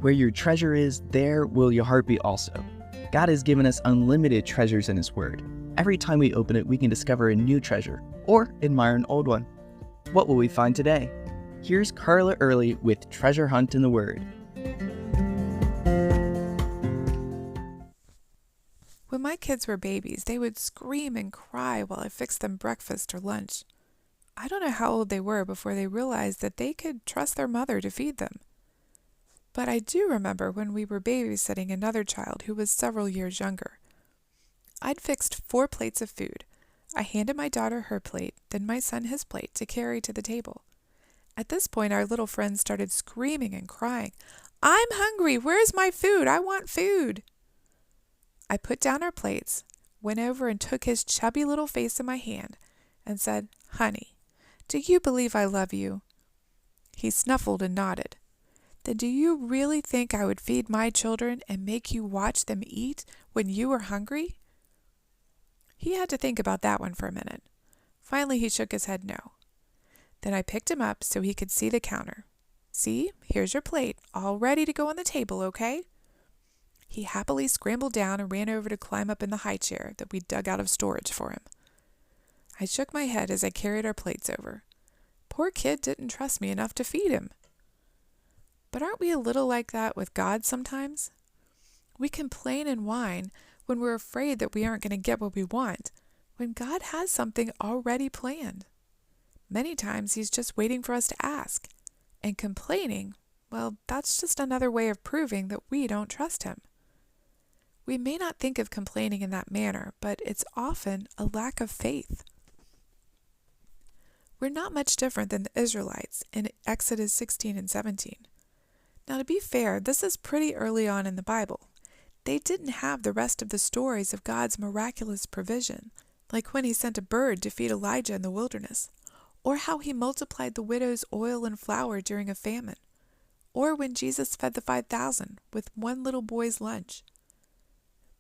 Where your treasure is, there will your heart be also. God has given us unlimited treasures in His Word. Every time we open it, we can discover a new treasure or admire an old one. What will we find today? Here's Carla Early with Treasure Hunt in the Word. When my kids were babies, they would scream and cry while I fixed them breakfast or lunch. I don't know how old they were before they realized that they could trust their mother to feed them. But I do remember when we were babysitting another child who was several years younger. I'd fixed 4 plates of food. I handed my daughter her plate, then my son his plate to carry to the table. At this point, our little friend started screaming and crying, "I'm hungry! Where's my food? I want food!" I put down our plates, went over and took his chubby little face in my hand, and said, "Honey, do you believe I love you?" He snuffled and nodded. "Then do you really think I would feed my children and make you watch them eat when you were hungry?" He had to think about that one for a minute. Finally, he shook his head no. Then I picked him up so he could see the counter. "See, here's your plate, all ready to go on the table, okay?" He happily scrambled down and ran over to climb up in the high chair that we'd dug out of storage for him. I shook my head as I carried our plates over. Poor kid didn't trust me enough to feed him. But aren't we a little like that with God sometimes? We complain and whine when we're afraid that we aren't going to get what we want, when God has something already planned. Many times He's just waiting for us to ask. And complaining, well, that's just another way of proving that we don't trust Him. We may not think of complaining in that manner, but it's often a lack of faith. We're not much different than the Israelites in Exodus 16 and 17. Now, to be fair, this is pretty early on in the Bible. They didn't have the rest of the stories of God's miraculous provision, like when He sent a bird to feed Elijah in the wilderness, or how He multiplied the widow's oil and flour during a famine, or when Jesus fed the 5,000 with one little boy's lunch.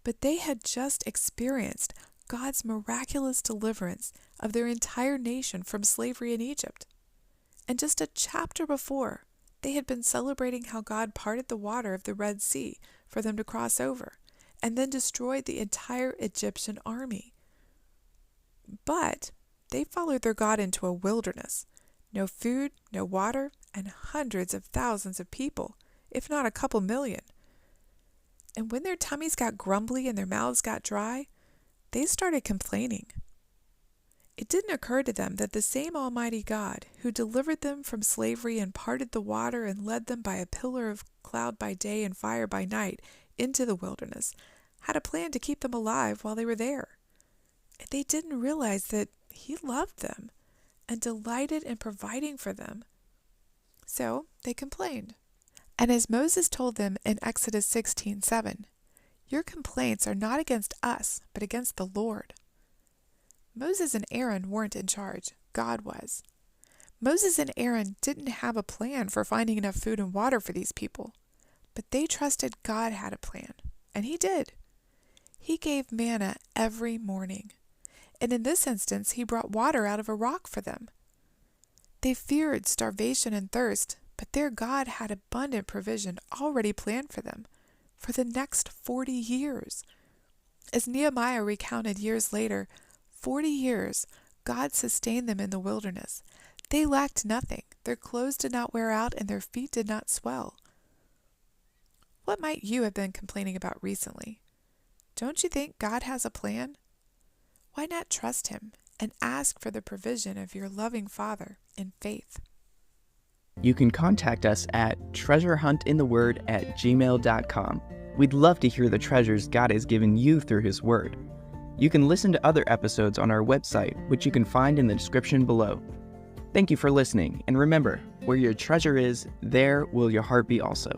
But they had just experienced God's miraculous deliverance of their entire nation from slavery in Egypt. And just a chapter before, they had been celebrating how God parted the water of the Red Sea for them to cross over, and then destroyed the entire Egyptian army. But they followed their God into a wilderness. No food, no water, and hundreds of thousands of people, if not a couple million. And when their tummies got grumbly and their mouths got dry, they started complaining. It didn't occur to them that the same Almighty God who delivered them from slavery and parted the water and led them by a pillar of cloud by day and fire by night into the wilderness had a plan to keep them alive while they were there. And they didn't realize that He loved them and delighted in providing for them. So they complained. And as Moses told them in Exodus 16:7, "Your complaints are not against us, but against the Lord." Moses and Aaron weren't in charge. God was. Moses and Aaron didn't have a plan for finding enough food and water for these people, but they trusted God had a plan, and He did. He gave manna every morning, and in this instance, He brought water out of a rock for them. They feared starvation and thirst, but their God had abundant provision already planned for them for the next 40 years. As Nehemiah recounted years later, 40 years, God sustained them in the wilderness. They lacked nothing. Their clothes did not wear out, and their feet did not swell. What might you have been complaining about recently? Don't you think God has a plan? Why not trust Him and ask for the provision of your loving Father in faith? You can contact us at treasurehuntintheword@gmail.com. We'd love to hear the treasures God has given you through His Word. You can listen to other episodes on our website, which you can find in the description below. Thank you for listening, and remember, where your treasure is, there will your heart be also.